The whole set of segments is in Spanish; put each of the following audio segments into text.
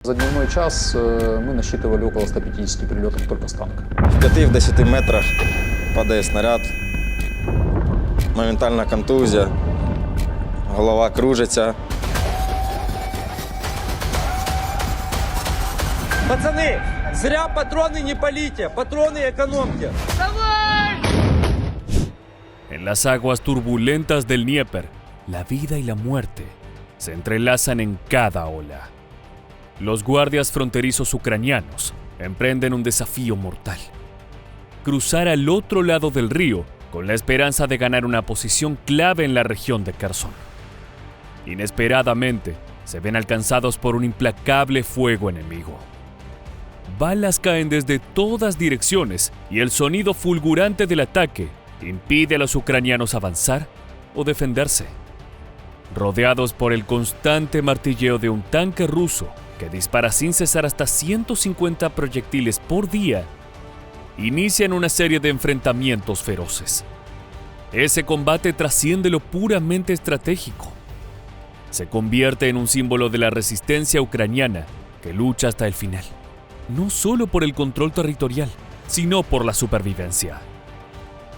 За дневной час мы насчитывали около 150 прилетов только с танка. В 5-10 метрах падає снаряд, моментальна контузія, голова кружиться. Пацаны, зря патроны не полите, патроны экономьте. En las aguas turbulentas del Dnieper, la vida y la muerte se entrelazan en cada ola. Los guardias fronterizos ucranianos emprenden un desafío mortal: cruzar al otro lado del río con la esperanza de ganar una posición clave en la región de Kherson. Inesperadamente, se ven alcanzados por un implacable fuego enemigo. Balas caen desde todas direcciones y el sonido fulgurante del ataque impide a los ucranianos avanzar o defenderse. Rodeados por el constante martilleo de un tanque ruso que dispara sin cesar hasta 150 proyectiles por día, inician una serie de enfrentamientos feroces. Ese combate trasciende lo puramente estratégico. Se convierte en un símbolo de la resistencia ucraniana que lucha hasta el final, no solo por el control territorial, sino por la supervivencia.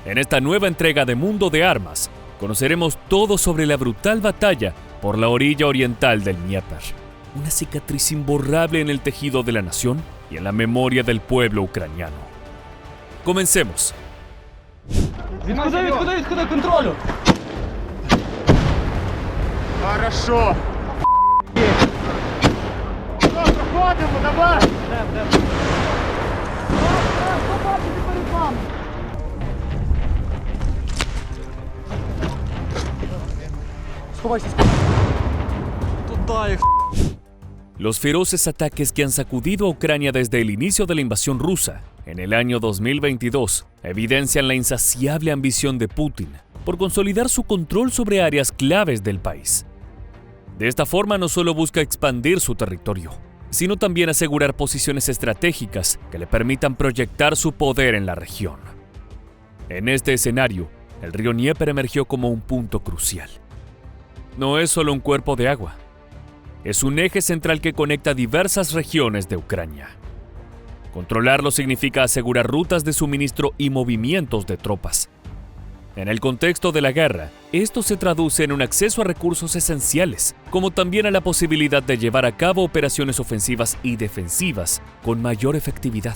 En esta nueva entrega de Mundo de Armas, conoceremos todo sobre la brutal batalla por la orilla oriental del Dnieper, una cicatriz imborrable en el tejido de la nación y en la memoria del pueblo ucraniano. Comencemos. Відкуди контролю. Хорошо. Проходимо, давай. Los feroces ataques que han sacudido a Ucrania desde el inicio de la invasión rusa en el año 2022 evidencian la insaciable ambición de Putin por consolidar su control sobre áreas claves del país. De esta forma no solo busca expandir su territorio, sino también asegurar posiciones estratégicas que le permitan proyectar su poder en la región. En este escenario, el río Dnieper emergió como un punto crucial. No es solo un cuerpo de agua, es un eje central que conecta diversas regiones de Ucrania. Controlarlo significa asegurar rutas de suministro y movimientos de tropas. En el contexto de la guerra, esto se traduce en un acceso a recursos esenciales, como también a la posibilidad de llevar a cabo operaciones ofensivas y defensivas con mayor efectividad.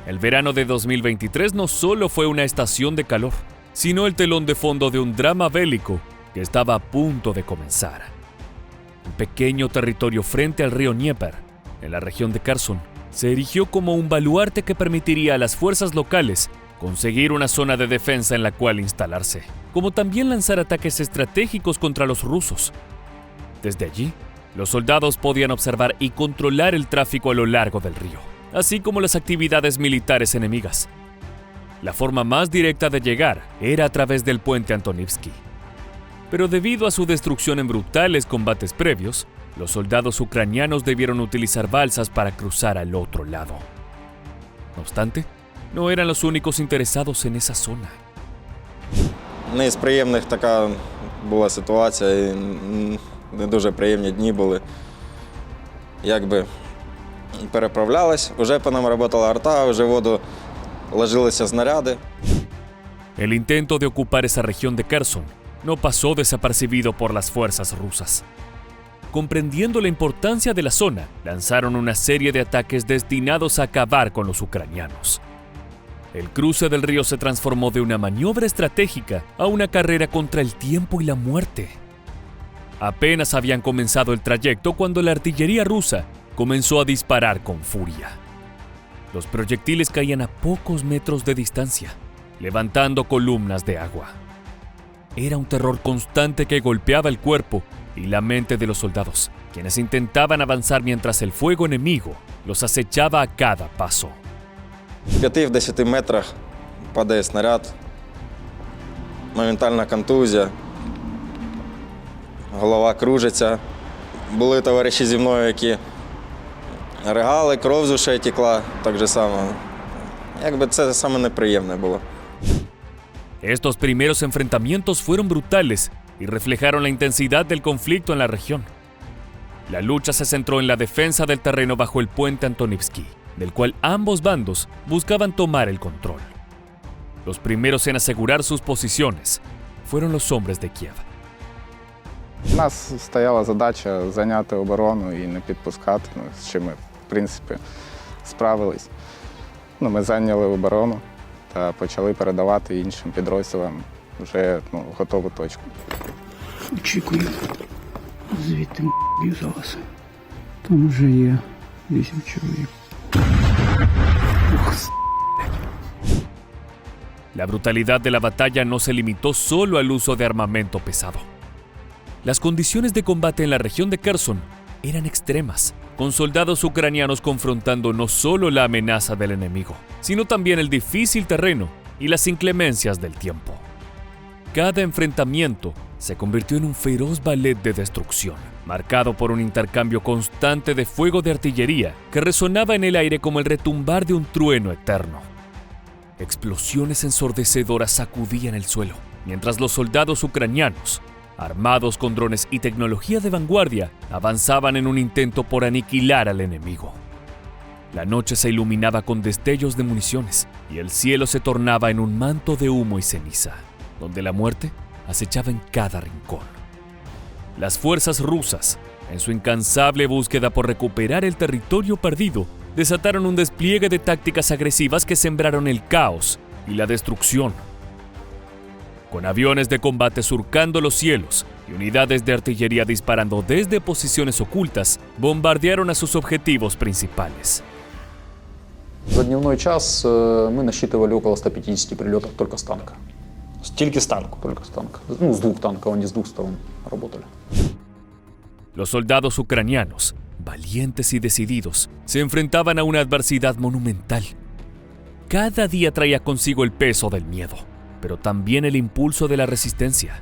El verano de 2023 no solo fue una estación de calor, sino el telón de fondo de un drama bélico que estaba a punto de comenzar. Un pequeño territorio frente al río Dnieper, en la región de Kherson, se erigió como un baluarte que permitiría a las fuerzas locales conseguir una zona de defensa en la cual instalarse, como también lanzar ataques estratégicos contra los rusos. Desde allí, los soldados podían observar y controlar el tráfico a lo largo del río, así como las actividades militares enemigas. La forma más directa de llegar era a través del puente Antonivsky. Pero debido a su destrucción en brutales combates previos, los soldados ucranianos debieron utilizar balsas para cruzar al otro lado. No obstante, no eran los únicos interesados en esa zona. Не з приємних така була ситуація, і не дуже приємні дні були. Якби переправлялись, вже по нам працювала арта, вже в воду ложилися снаряди. El intento de ocupar esa región de Kherson no pasó desapercibido por las fuerzas rusas. Comprendiendo la importancia de la zona, lanzaron una serie de ataques destinados a acabar con los ucranianos. El cruce del río se transformó de una maniobra estratégica a una carrera contra el tiempo y la muerte. Apenas habían comenzado el trayecto cuando la artillería rusa comenzó a disparar con furia. Los proyectiles caían a pocos metros de distancia, levantando columnas de agua. Era un terror constante que golpeaba el cuerpo y la mente de los soldados, quienes intentaban avanzar mientras el fuego enemigo los acechaba a cada paso. В 5-10 метрах падає снаряд, моментальна контузія, голова кружиться. Були товариші зі мною, які ригали, кров з ушей текла, так же само. Якби це саме неприємне було. Estos primeros enfrentamientos fueron brutales y reflejaron la intensidad del conflicto en la región. La lucha se centró en la defensa del terreno bajo el puente Antonivsky, del cual ambos bandos buscaban tomar el control. Los primeros en asegurar sus posiciones fueron los hombres de Kiev. У нас стояла задача зайняти оборону і не підпускати, з чим ми, в принципі, справились. Ми зайняли оборону та почали передавати іншим підрозділам вже готову точку. Очікую. Звідти б'ю за вас. Там вже є 8 чоловік. La brutalidad de la batalla no se limitó solo al uso de armamento pesado. Las condiciones de combate en la región de Kherson eran extremas, con soldados ucranianos confrontando no solo la amenaza del enemigo, sino también el difícil terreno y las inclemencias del tiempo. Cada enfrentamiento se convirtió en un feroz ballet de destrucción, marcado por un intercambio constante de fuego de artillería que resonaba en el aire como el retumbar de un trueno eterno. Explosiones ensordecedoras sacudían el suelo, mientras los soldados ucranianos, armados con drones y tecnología de vanguardia, avanzaban en un intento por aniquilar al enemigo. La noche se iluminaba con destellos de municiones y el cielo se tornaba en un manto de humo y ceniza, donde la muerte acechaba en cada rincón. Las fuerzas rusas, en su incansable búsqueda por recuperar el territorio perdido, desataron un despliegue de tácticas agresivas que sembraron el caos y la destrucción. Con aviones de combate surcando los cielos y unidades de artillería disparando desde posiciones ocultas, bombardearon a sus objetivos principales. За дневной час мы насчитывали около 150 прилетов только с танка. Тільки з танку. Только с танка. С двух танков, они с двух сторон работали. Los soldados ucranianos, valientes y decididos, se enfrentaban a una adversidad monumental. Cada día traía consigo el peso del miedo, pero también el impulso de la resistencia.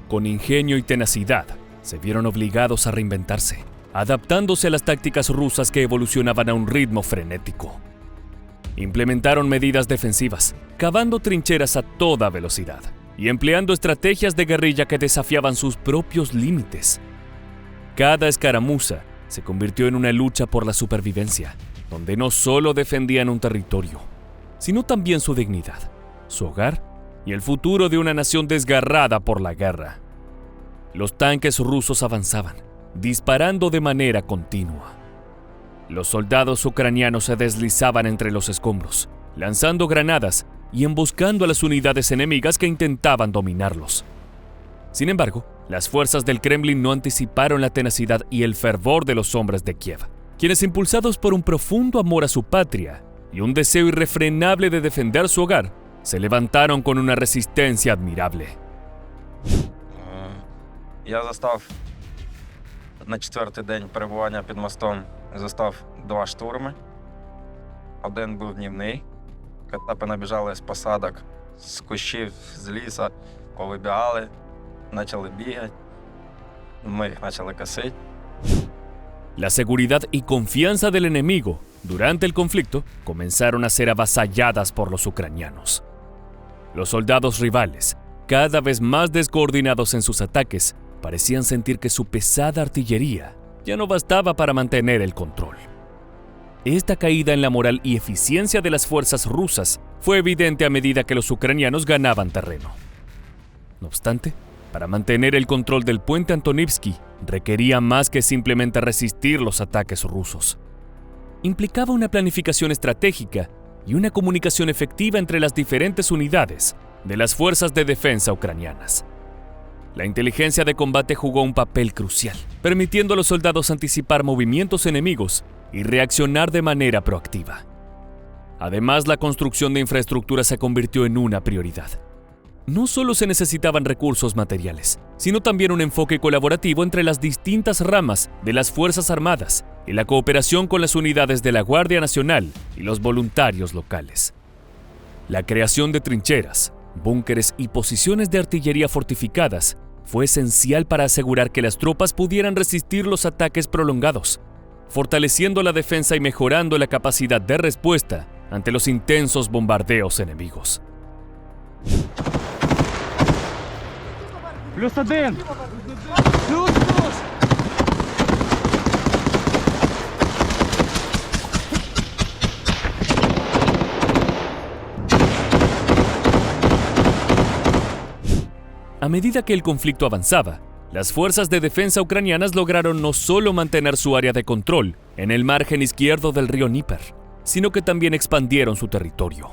Con ingenio y tenacidad, se vieron obligados a reinventarse, adaptándose a las tácticas rusas que evolucionaban a un ritmo frenético. Implementaron medidas defensivas, cavando trincheras a toda velocidad y empleando estrategias de guerrilla que desafiaban sus propios límites. Cada escaramuza se convirtió en una lucha por la supervivencia, donde no solo defendían un territorio, sino también su dignidad, su hogar y el futuro de una nación desgarrada por la guerra. Los tanques rusos avanzaban, disparando de manera continua. Los soldados ucranianos se deslizaban entre los escombros, lanzando granadas y emboscando a las unidades enemigas que intentaban dominarlos. Sin embargo, las fuerzas del Kremlin no anticiparon la tenacidad y el fervor de los hombres de Kiev, quienes, impulsados por un profundo amor a su patria y un deseo irrefrenable de defender su hogar, se levantaron con una resistencia admirable. Я застав на 4-й день перебування під мостом, застав 2 штурми. Один був днівний. Кацапи набіжали з посадок, з кущів, з лісу, повибігали, почали бігати. Ми їх почали косити. La seguridad y confianza del enemigo durante el conflicto comenzaron a ser avasalladas por los ucranianos. Los soldados rivales, cada vez más descoordinados en sus ataques, parecían sentir que su pesada artillería ya no bastaba para mantener el control. Esta caída en la moral y eficiencia de las fuerzas rusas fue evidente a medida que los ucranianos ganaban terreno. No obstante, para mantener el control del puente Antonivsky requería más que simplemente resistir los ataques rusos. Implicaba una planificación estratégica y una comunicación efectiva entre las diferentes unidades de las fuerzas de defensa ucranianas. La inteligencia de combate jugó un papel crucial, permitiendo a los soldados anticipar movimientos enemigos y reaccionar de manera proactiva. Además, la construcción de infraestructura se convirtió en una prioridad. No solo se necesitaban recursos materiales, sino también un enfoque colaborativo entre las distintas ramas de las Fuerzas Armadas y la cooperación con las unidades de la Guardia Nacional y los voluntarios locales. La creación de trincheras, búnkeres y posiciones de artillería fortificadas fue esencial para asegurar que las tropas pudieran resistir los ataques prolongados, fortaleciendo la defensa y mejorando la capacidad de respuesta ante los intensos bombardeos enemigos. +1. A medida que el conflicto avanzaba, las fuerzas de defensa ucranianas lograron no solo mantener su área de control en el margen izquierdo del río Dnieper, sino que también expandieron su territorio.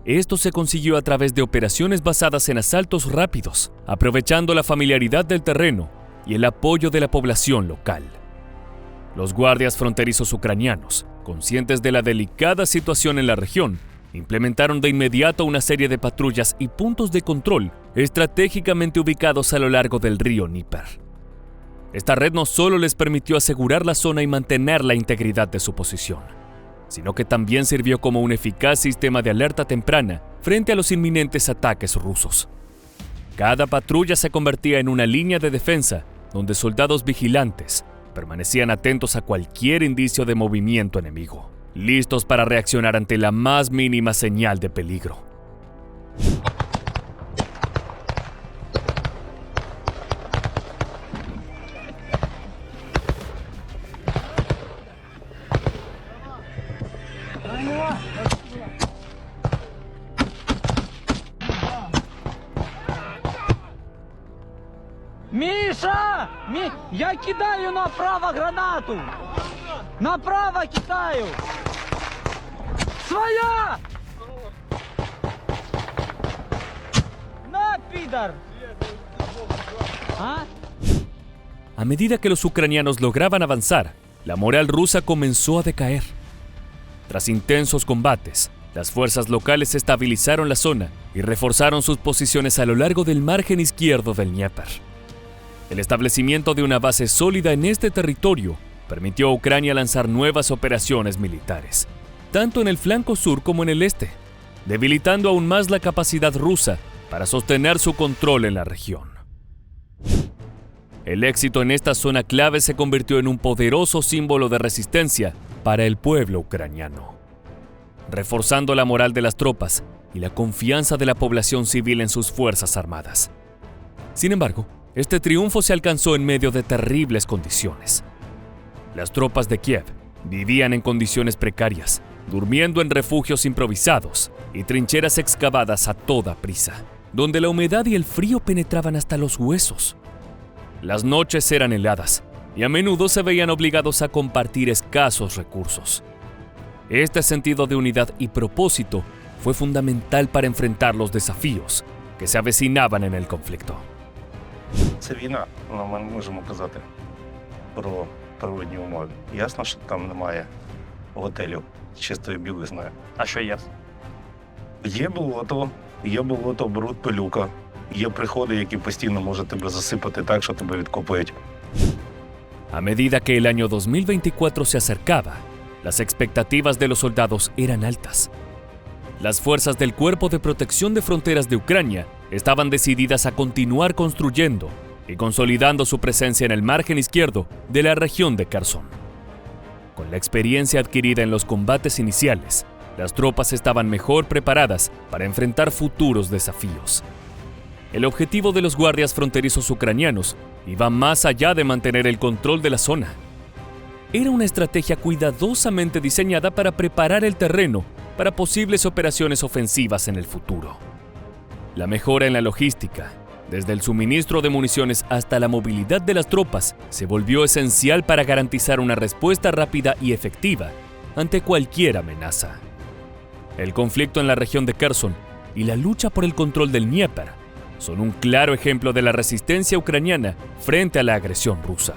Esto se consiguió a través de operaciones basadas en asaltos rápidos, aprovechando la familiaridad del terreno y el apoyo de la población local. Los guardias fronterizos ucranianos, conscientes de la delicada situación en la región, implementaron de inmediato una serie de patrullas y puntos de control estratégicamente ubicados a lo largo del río Dnieper. Esta red no solo les permitió asegurar la zona y mantener la integridad de su posición, sino que también sirvió como un eficaz sistema de alerta temprana frente a los inminentes ataques rusos. Cada patrulla se convertía en una línea de defensa donde soldados vigilantes permanecían atentos a cualquier indicio de movimiento enemigo, listos para reaccionar ante la más mínima señal de peligro. Миша! Я кидаю направо гранату! Направо кидаю! Своя! На, пидор! ¿Ah? A medida que los ucranianos lograban avanzar, la moral rusa comenzó a decaer. Tras intensos combates, las fuerzas locales estabilizaron la zona y reforzaron sus posiciones a lo largo del margen izquierdo del Dnieper. El establecimiento de una base sólida en este territorio permitió a Ucrania lanzar nuevas operaciones militares, tanto en el flanco sur como en el este, debilitando aún más la capacidad rusa para sostener su control en la región. El éxito en esta zona clave se convirtió en un poderoso símbolo de resistencia para el pueblo ucraniano, reforzando la moral de las tropas y la confianza de la población civil en sus fuerzas armadas. Sin embargo, este triunfo se alcanzó en medio de terribles condiciones. Las tropas de Kiev vivían en condiciones precarias, durmiendo en refugios improvisados y trincheras excavadas a toda prisa, donde la humedad y el frío penetraban hasta los huesos. Las noches eran heladas y a menudo se veían obligados a compartir escasos recursos. Este sentido de unidad y propósito fue fundamental para enfrentar los desafíos que se avecinaban en el conflicto. Це війна, ми не можемо казати про природні умови. Ясно, що там немає готелів з чистою білизною. А що є? Є болото, бруд, пилюка. Є приходи, які постійно можуть тебе засипати так, що тебе відкопують. A medida que el año 2024 se acercaba, las expectativas de los soldados eran altas. Las fuerzas del Cuerpo de Protección de Fronteras de Ucrania estaban decididas a continuar construyendo y consolidando su presencia en el margen izquierdo de la región de Kherson. Con la experiencia adquirida en los combates iniciales, las tropas estaban mejor preparadas para enfrentar futuros desafíos. El objetivo de los guardias fronterizos ucranianos iba más allá de mantener el control de la zona. Era una estrategia cuidadosamente diseñada para preparar el terreno para posibles operaciones ofensivas en el futuro. La mejora en la logística, desde el suministro de municiones hasta la movilidad de las tropas, se volvió esencial para garantizar una respuesta rápida y efectiva ante cualquier amenaza. El conflicto en la región de Kherson y la lucha por el control del Dnieper son un claro ejemplo de la resistencia ucraniana frente a la agresión rusa.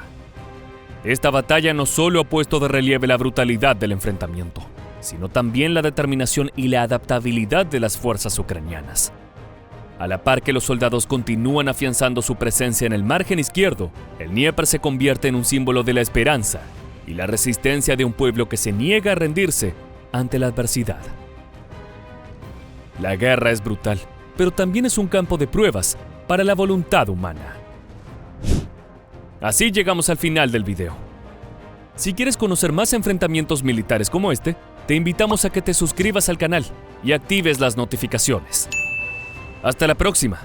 Esta batalla no solo ha puesto de relieve la brutalidad del enfrentamiento, sino también la determinación y la adaptabilidad de las fuerzas ucranianas. A la par que los soldados continúan afianzando su presencia en el margen izquierdo, el Dnieper se convierte en un símbolo de la esperanza y la resistencia de un pueblo que se niega a rendirse ante la adversidad. La guerra es brutal, pero también es un campo de pruebas para la voluntad humana. Así llegamos al final del video. Si quieres conocer más enfrentamientos militares como este, te invitamos a que te suscribas al canal y actives las notificaciones. Hasta la próxima.